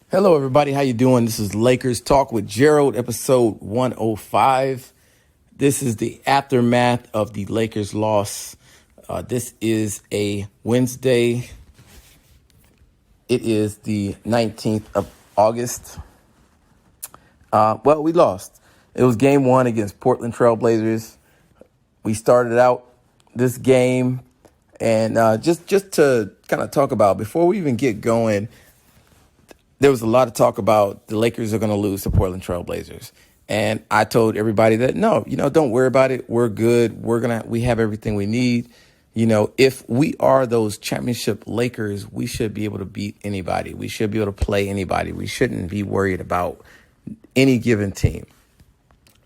Hello, everybody. How you doing? This is Lakers Talk with Gerald, episode 105. This is the aftermath of the Lakers loss. This is a Wednesday. It is the 19th of August. We lost. It was game one against Portland Trailblazers. We started out this game, and just to kind of talk about, before we even get going, there was a lot of talk about the Lakers are going to lose to Portland Trailblazers. And I told everybody that, no, don't worry about it. We're good. We have everything we need. If we are those championship Lakers, we should be able to beat anybody. We should be able to play anybody. We shouldn't be worried about any given team.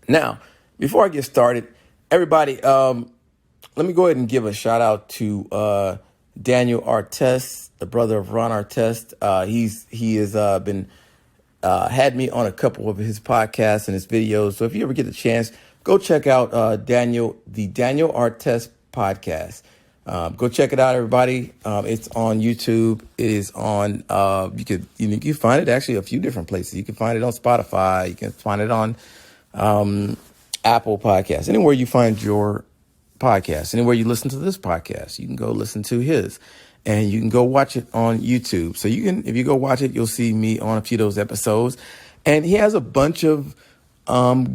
Now, before I get started, everybody, let me go ahead and give a shout out to Daniel Artest, the brother of Ron Artest. He has been had me on a couple of his podcasts and his videos. So if you ever get the chance, go check out the Daniel Artest podcast. Go check it out, everybody. It's on YouTube. It is on you can find it actually a few different places. You can find it on Spotify. You can find it on Apple Podcasts. Anywhere you find your podcast, anywhere you listen to this podcast, you can go listen to his. And you can go watch it on YouTube. So if you go watch it, you'll see me on a few of those episodes. And he has a bunch of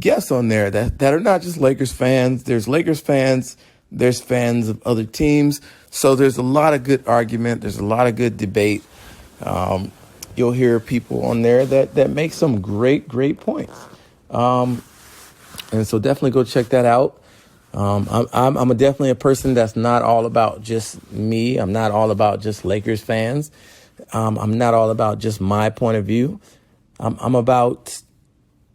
guests on there that are not just Lakers fans. There's Lakers fans. There's fans of other teams. So there's a lot of good argument. There's a lot of good debate. You'll hear people on there that make some great points. And so definitely go check that out. I'm definitely a person that's not all about just me. I'm not all about just Lakers fans. I'm not all about just my point of view. I'm about,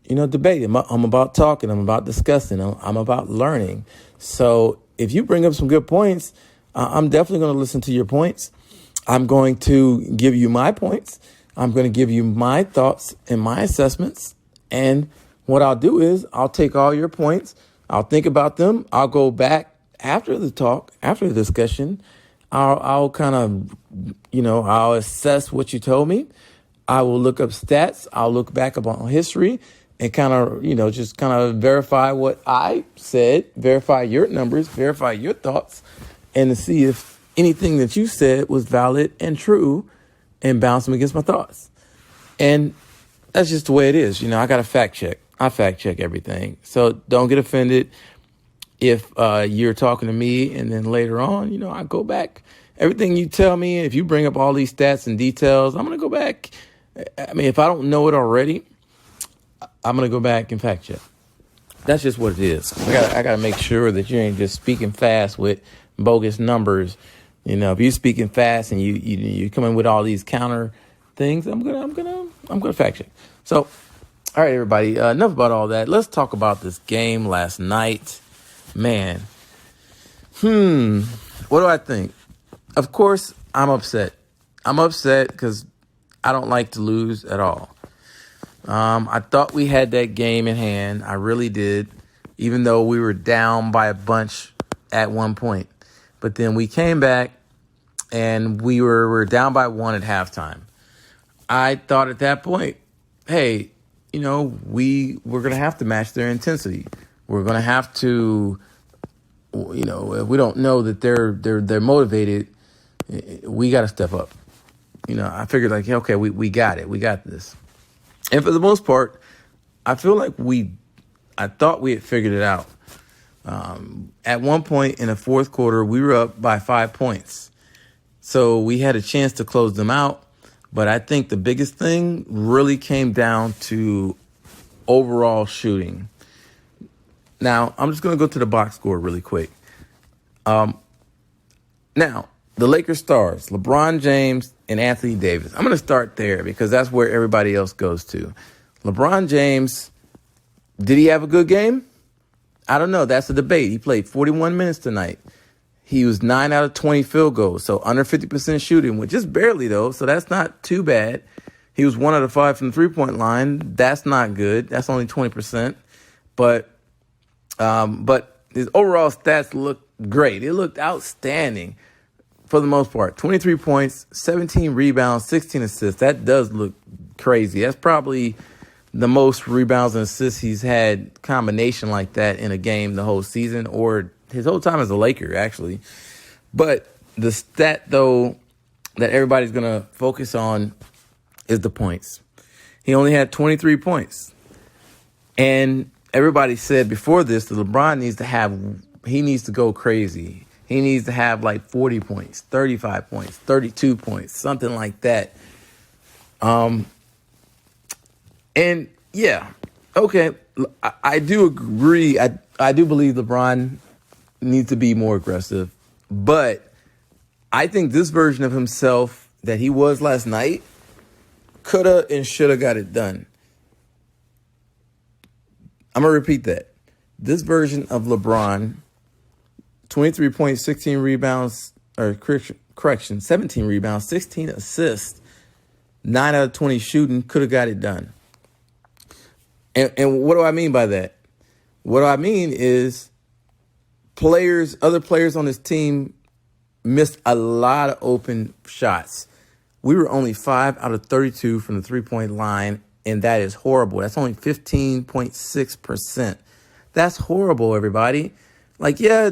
debating. I'm about talking. I'm about discussing. I'm about learning. So if you bring up some good points, I'm definitely going to listen to your points. I'm going to give you my points. I'm going to give you my thoughts and my assessments. And what I'll do is I'll take all your points. I'll think about them. I'll go back after the talk, after the discussion. I'll kind of, I'll assess what you told me. I will look up stats. I'll look back upon history and kind of, just kind of verify what I said, verify your numbers, verify your thoughts, and to see if anything that you said was valid and true and bounce them against my thoughts. And that's just the way it is. I got to fact check. I fact check everything. So don't get offended if you're talking to me and then later on, I go back. Everything you tell me, if you bring up all these stats and details, I'm going to go back. I mean, if I don't know it already, I'm going to go back and fact check. That's just what it is. I got to make sure that you ain't just speaking fast with bogus numbers. If you're speaking fast and you come in with all these counter things, I'm gonna fact check. So, all right, everybody, enough about all that. Let's talk about this game last night. Man, what do I think? Of course, I'm upset. I'm upset because I don't like to lose at all. I thought we had that game in hand. I really did, even though we were down by a bunch at one point. But then we came back, and we were down by one at halftime. I thought at that point, hey, we were going to have to match their intensity. We're going to have to, if we don't know that they're motivated, we got to step up. I figured okay, we got it. We got this. And for the most part, I feel like I thought we had figured it out. At one point in the fourth quarter, we were up by 5 points. So we had a chance to close them out. But I think the biggest thing really came down to overall shooting. Now, I'm just going to go to the box score really quick. Now, the Lakers stars, LeBron James and Anthony Davis. I'm going to start there because that's where everybody else goes to. LeBron James, did he have a good game? I don't know. That's a debate. He played 41 minutes tonight. He was 9 out of 20 field goals, so under 50% shooting, which is barely, though, so that's not too bad. He was 1 out of 5 from the three-point line. That's not good. That's only 20%. But his overall stats looked great. It looked outstanding for the most part. 23 points, 17 rebounds, 16 assists. That does look crazy. That's probably the most rebounds and assists he's had combination like that in a game the whole season, or his whole time as a Laker, actually. But the stat, though, that everybody's going to focus on is the points. He only had 23 points. And everybody said before this that LeBron needs to go crazy. He needs to have like 40 points, 35 points, 32 points, something like that. And yeah, okay, I do agree. I do believe LeBron needs to be more aggressive, but I think this version of himself that he was last night coulda and shoulda got it done. I'm going to repeat that. This version of LeBron, 23 points, 16 rebounds, or correction, 17 rebounds, 16 assists, 9 out of 20 shooting, could have got it done. And what do I mean by that? What I mean is other players on this team missed a lot of open shots. We were only 5 out of 32 from the three-point line, and that is horrible. That's only 15.6%. That's horrible, everybody. Like, yeah,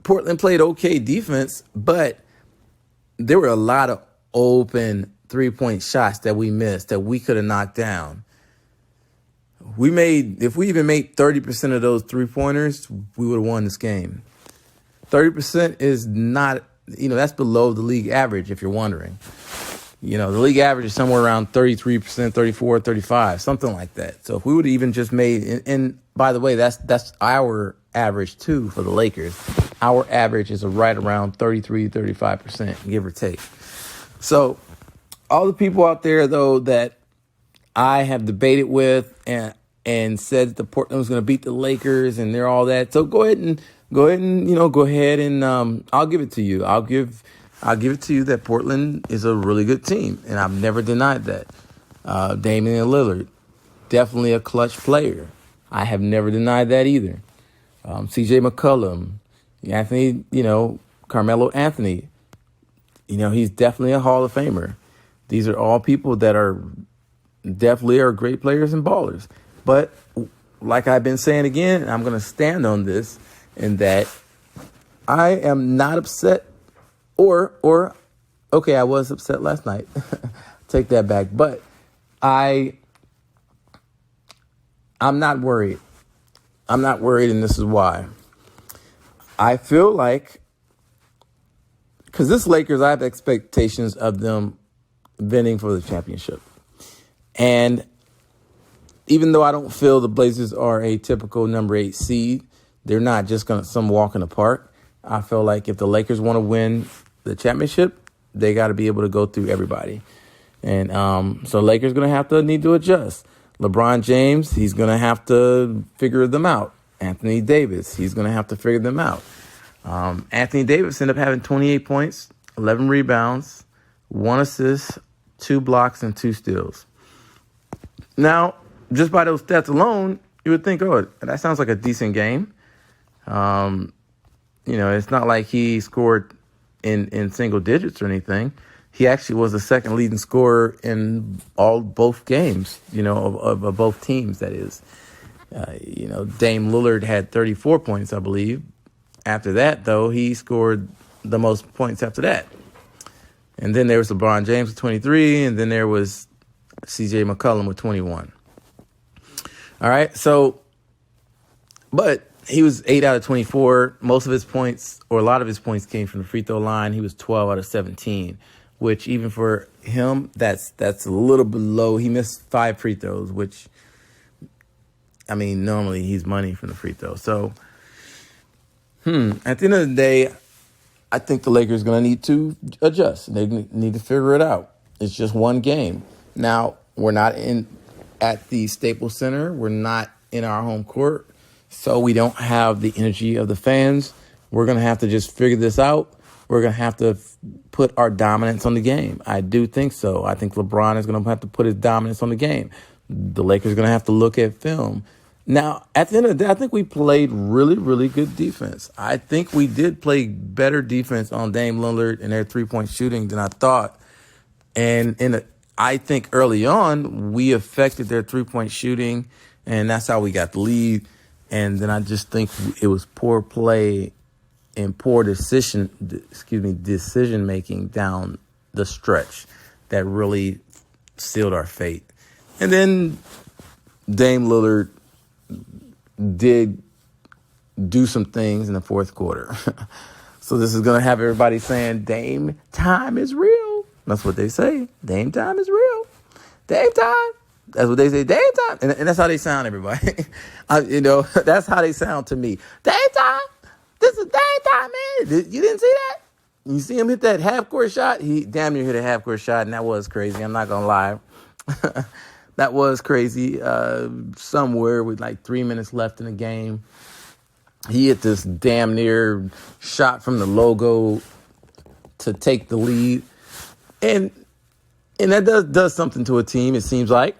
Portland played okay defense, but there were a lot of open three-point shots that we missed that we could have knocked down. If we even made 30% of those three-pointers, we would have won this game. 30% is not, that's below the league average, if you're wondering. The league average is somewhere around 33%, 34, 35, something like that. So if we would have even just made, and by the way, that's our average too for the Lakers. Our average is right around 33, 35%, give or take. So all the people out there, though, that I have debated with and said that the Portland was going to beat the Lakers and they're all that. So go ahead and I'll give it to you. I'll give it to you that Portland is a really good team, and I've never denied that. Damian Lillard, definitely a clutch player. I have never denied that either. C.J. McCollum, Anthony, Carmelo Anthony, he's definitely a Hall of Famer. These are all people that are great players and ballers. But like I've been saying again, and I'm going to stand on this, in that I am not upset or I was upset last night. Take that back. But I'm not worried. I'm not worried, and this is why. I feel like, because this Lakers, I have expectations of them winning for the championship. And even though I don't feel the Blazers are a typical number 8 seed, they're not just some walk in the park. I feel like if the Lakers want to win the championship, they got to be able to go through everybody. And so Lakers going to need to adjust. LeBron James, he's going to have to figure them out. Anthony Davis, he's going to have to figure them out. Anthony Davis ended up having 28 points, 11 rebounds, 1 assist, 2 blocks, and 2 steals. Now, just by those stats alone, you would think, oh, that sounds like a decent game. It's not like he scored in single digits or anything. He actually was the second leading scorer in both games, of both teams, that is. Dame Lillard had 34 points, I believe. After that, though, he scored the most points after that. And then there was LeBron James with 23, and then there was C.J. McCollum with 21. All right, but he was 8 out of 24. Most of his points, or a lot of his points, came from the free throw line. He was 12 out of 17, which even for him, that's a little below. He missed 5 free throws, which, normally he's money from the free throw. So, at the end of the day, I think the Lakers are going to need to adjust. They need to figure it out. It's just one game. Now, we're not at the Staples Center. We're not in our home court. So we don't have the energy of the fans. We're going to have to just figure this out. We're going to have to put our dominance on the game. I do think so. I think LeBron is going to have to put his dominance on the game. The Lakers are going to have to look at film. Now, at the end of the day, I think we played really, really good defense. I think we did play better defense on Dame Lillard and their three-point shooting than I thought. And I think early on we affected their 3-point shooting, and that's how we got the lead. And then I just think it was poor play and poor decision making down the stretch that really sealed our fate. And then Dame Lillard did do some things in the fourth quarter. So this is going to have everybody saying Dame time is real. That's what they say. Dame time is real. Dame time. That's what they say. Dame time. And that's how they sound, everybody. That's how they sound to me. Dame time. This is Dame time, man. You didn't see that? You see him hit that half-court shot? He damn near hit a half-court shot, and that was crazy. I'm not going to lie. That was crazy. Somewhere with like 3 minutes left in the game, he hit this damn near shot from the logo to take the lead. And that does something to a team, it seems like.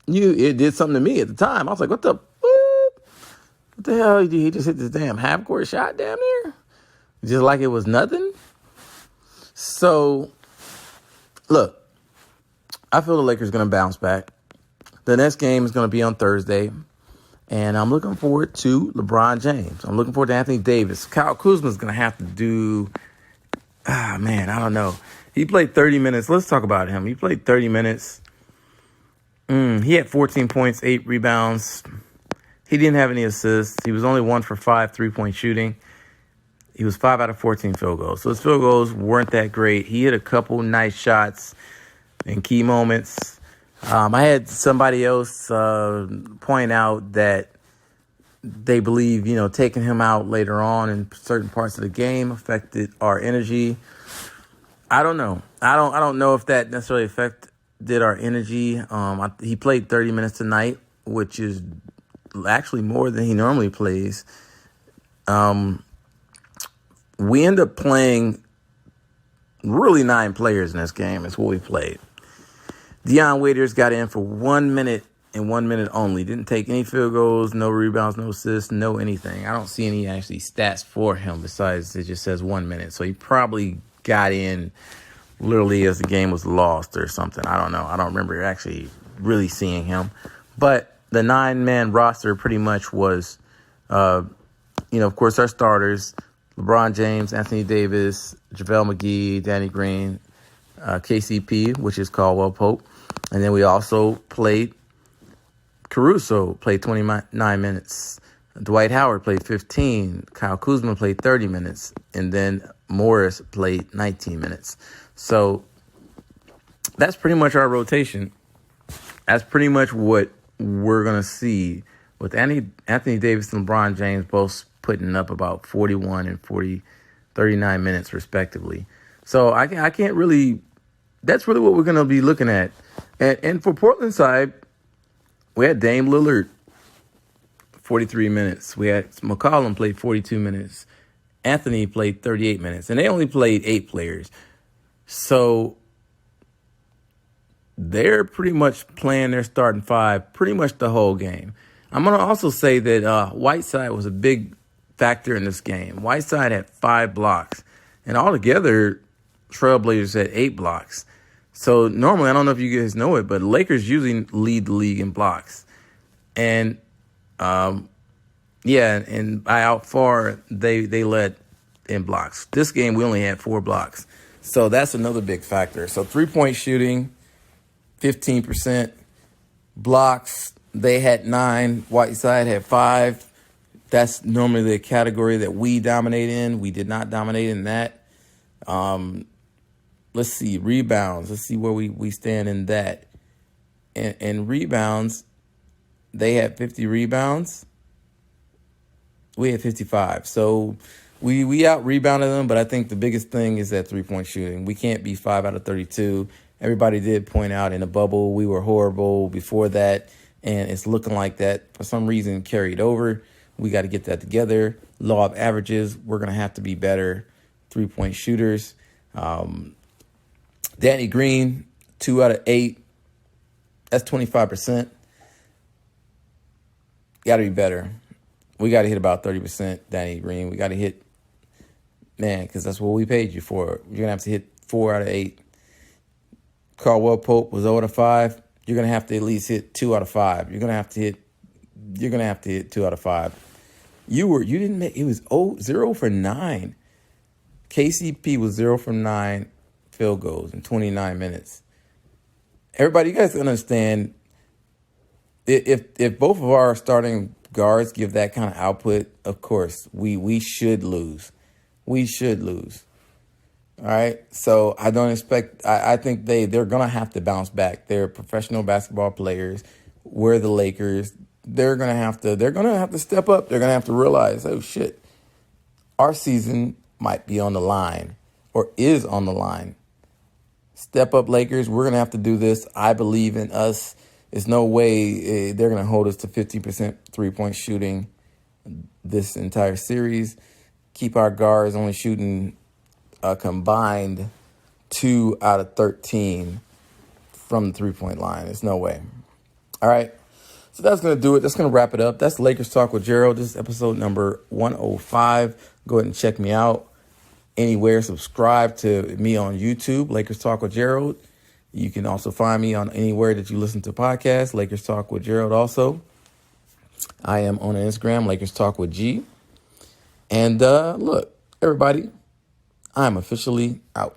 It did something to me at the time. I was like, what the hell? He just hit this damn half-court shot damn near? Just like it was nothing? So, look, I feel the Lakers are going to bounce back. The next game is going to be on Thursday. And I'm looking forward to LeBron James. I'm looking forward to Anthony Davis. Kyle Kuzma is going to have to do, I don't know. He played 30 minutes. Let's talk about him. He played 30 minutes. He had 14 points, 8 rebounds. He didn't have any assists. He was only 1 for 5 3-point shooting. He was 5 out of 14 field goals. So his field goals weren't that great. He hit a couple nice shots in key moments. I had somebody else point out that they believe, taking him out later on in certain parts of the game affected our energy. I don't know. I don't know if that necessarily affected our energy. He played 30 minutes tonight, which is actually more than he normally plays. We end up playing really 9 players in this game. Is what we played. Dion Waiters got in for 1 minute and 1 minute only. Didn't take any field goals, no rebounds, no assists, no anything. I don't see any actually stats for him besides it just says 1 minute. So he probably got in literally as the game was lost or something. I don't know. I don't remember actually really seeing him. But the 9-man roster pretty much was, of course, our starters, LeBron James, Anthony Davis, JaVale McGee, Danny Green, KCP, which is Caldwell Pope. And then we also played Caruso, played 29 minutes. Dwight Howard played 15. Kyle Kuzma played 30 minutes. And then Morris played 19 minutes. So that's pretty much our rotation. That's pretty much what we're going to see with Anthony Davis and LeBron James both putting up about 41 and 39 minutes respectively. So I can't really, that's really what we're going to be looking at. And for Portland's side, we had Dame Lillard, 43 minutes. We had McCollum played 42 minutes. Anthony played 38 minutes. And they only played 8 players. So they're pretty much playing their starting 5 pretty much the whole game. I'm going to also say that Whiteside was a big factor in this game. Whiteside had 5 blocks. And altogether, Trailblazers had 8 blocks. So normally, I don't know if you guys know it, but Lakers usually lead the league in blocks. And, and by out far, they led in blocks. This game, we only had 4 blocks. So that's another big factor. So 3-point shooting, 15%. Blocks, they had 9. Whiteside had 5. That's normally the category that we dominate in. We did not dominate in that. Let's see, rebounds. Let's see where we stand in that. And rebounds, they had 50 rebounds. We had 55. So we out-rebounded them, but I think the biggest thing is that 3-point shooting. We can't be 5 out of 32. Everybody did point out in the bubble we were horrible before that, and it's looking like that for some reason carried over. We got to get that together. Law of averages, we're going to have to be better 3-point shooters. Danny Green, 2 out of 8. That's 25%. Got to be better. We got to hit about 30%, Danny Green. We got to hit, because that's what we paid you for. You're going to have to hit 4 out of 8. Caldwell Pope was 0 out of 5. You're gonna have to at least hit 2 out of 5. You're gonna have to hit 2 out of 5. You didn't make it was 0 for 9. KCP was 0 from 9 field goals in 29 minutes. Everybody, you guys understand, if both of our starting guards give that kind of output, of course, we should lose. We should lose. All right. So I don't expect, I think they're going to have to bounce back. They're professional basketball players. We're the Lakers. They're going to have to step up. They're going to have to realize, oh shit, our season might be on the line or is on the line. Step up, Lakers. We're going to have to do this. I believe in us. There's no way they're going to hold us to 50% three-point shooting this entire series. Keep our guards only shooting a combined 2 out of 13 from the three-point line. There's no way. All right. So that's going to do it. That's going to wrap it up. That's Lakers Talk with Gerald. This is episode number 105. Go ahead and check me out anywhere. Subscribe to me on YouTube, Lakers Talk with Gerald. You can also find me on anywhere that you listen to podcasts, Lakers Talk with Gerald also. I am on Instagram, Lakers Talk with G. And look, everybody, I'm officially out.